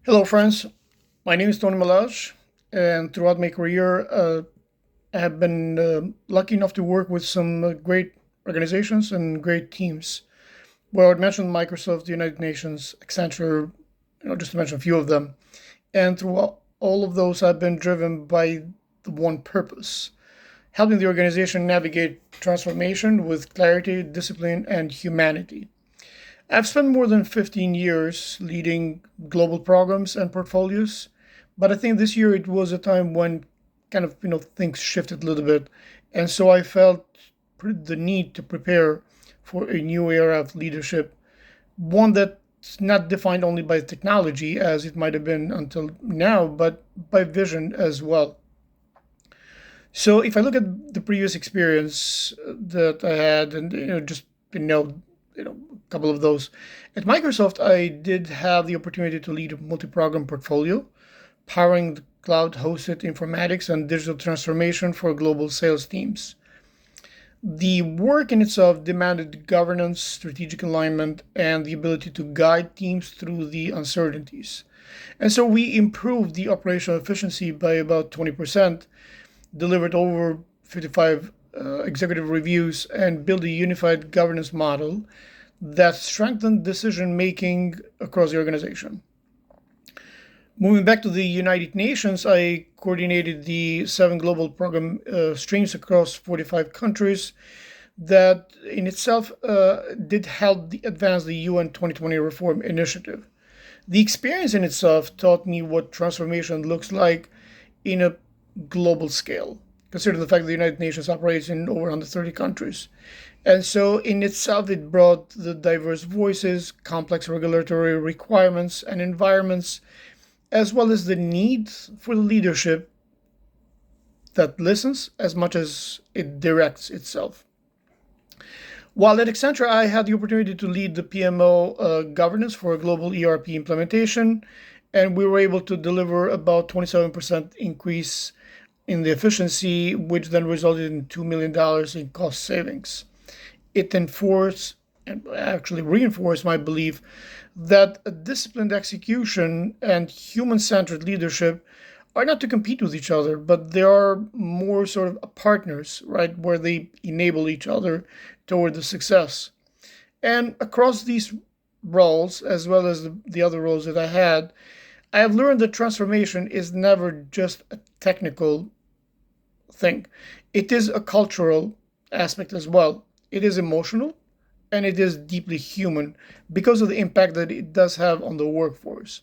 Hello, friends. My name is Tony Malaj, and throughout my career, I have been lucky enough to work with some great organizations and great teams. Well, I would mention Microsoft, the United Nations, Accenture, just to mention a few of them. And through all of those, I've been driven by the one purpose: helping the organization navigate transformation with clarity, discipline, and humanity. I've spent more than 15 years leading global programs and portfolios, but I think this year it was a time when things shifted a little bit, and so I felt the need to prepare for a new era of leadership, one that's not defined only by technology as it might have been until now, but by vision as well. So if I look at the previous experience that I had, and just a couple of those at Microsoft, I did have the opportunity to lead a multi-program portfolio, powering the cloud-hosted informatics and digital transformation for global sales teams. The work in itself demanded governance, strategic alignment, and the ability to guide teams through the uncertainties. And so we improved the operational efficiency by about 20%, delivered over 55 executive reviews, and built a unified governance model that strengthened decision making across the organization. Moving back to the United Nations, I coordinated the seven global program streams across 45 countries that in itself did help advance the UN 2020 reform initiative. The experience in itself taught me what transformation looks like in a global scale, considering the fact that the United Nations operates in over 130 countries. And so, in itself, it brought the diverse voices, complex regulatory requirements, and environments, as well as the need for the leadership that listens as much as it directs itself. While at Accenture, I had the opportunity to lead the PMO governance for a global ERP implementation, and we were able to deliver about 27% increase in the efficiency, which then resulted in $2 million in cost savings. It enforced and actually reinforced my belief that a disciplined execution and human-centered leadership are not to compete with each other, but they are more sort of partners, right, where they enable each other toward the success. And across these roles, as well as the other roles that I had, I have learned that transformation is never just a technical thing. It is a cultural aspect as well. It is emotional and it is deeply human because of the impact that it does have on the workforce.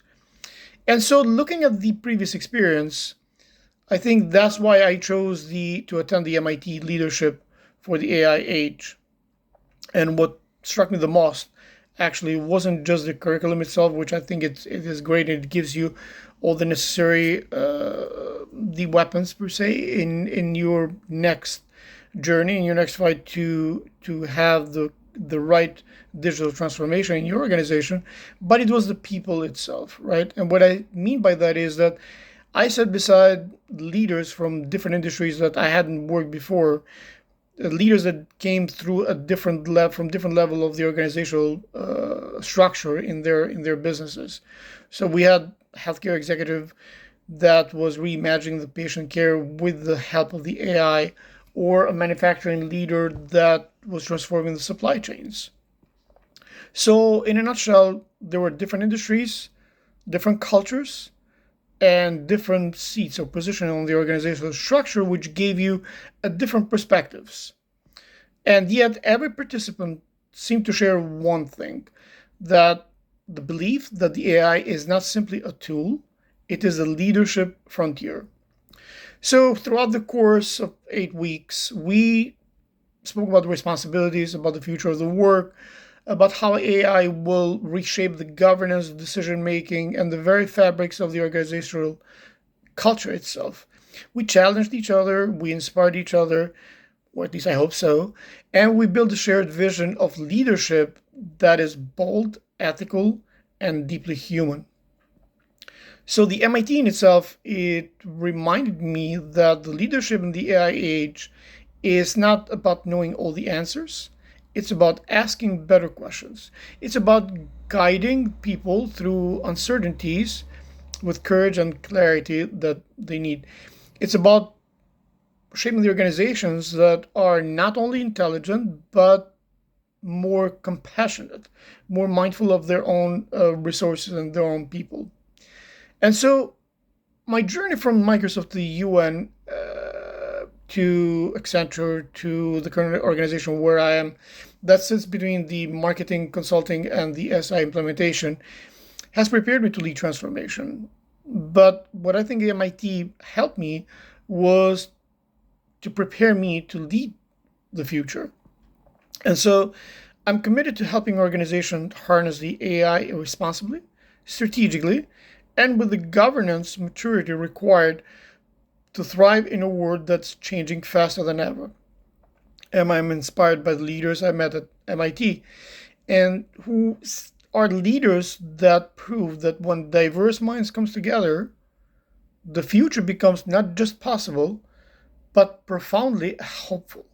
And so looking at the previous experience, I think that's why I chose the to attend the MIT leadership for the AI age. And what struck me the most actually wasn't just the curriculum itself, which I think it is great and it gives you all the necessary the weapons per se in your next journey, in your next fight to have the right digital transformation in your organization, but it was the people itself, right? And what I mean by that is that I sat beside leaders from different industries that I hadn't worked before, leaders that came through a different level from different level of the organizational structure in their businesses. So we had healthcare executive that was reimagining the patient care with the help of the AI, or a manufacturing leader that was transforming the supply chains. So, in a nutshell, there were different industries, different cultures, and different seats or position on the organizational structure, which gave you a different perspectives. And yet, every participant seemed to share one thing: that the belief that the AI is not simply a tool, it is a leadership frontier. So, throughout the course of 8 weeks, we spoke about the responsibilities, about the future of the work, about how AI will reshape the governance, decision making, and the very fabrics of the organizational culture itself. We challenged each other, we inspired each other, or at least I hope so, and we built a shared vision of leadership that is bold, ethical, and deeply human. So the MIT in itself, it reminded me that the leadership in the AI age is not about knowing all the answers. It's about asking better questions. It's about guiding people through uncertainties with courage and clarity that they need. It's about shaping the organizations that are not only intelligent but more compassionate, more mindful of their own resources and their own people. And so, my journey from Microsoft to the UN to Accenture to the current organization where I am, that sits between the marketing, consulting, and the SI implementation, has prepared me to lead transformation. But what I think MIT helped me was to prepare me to lead the future. And so I'm committed to helping organizations harness the AI responsibly, strategically, and with the governance maturity required to thrive in a world that's changing faster than ever. And I'm inspired by the leaders I met at MIT and who are leaders that prove that when diverse minds comes together, the future becomes not just possible, but profoundly hopeful.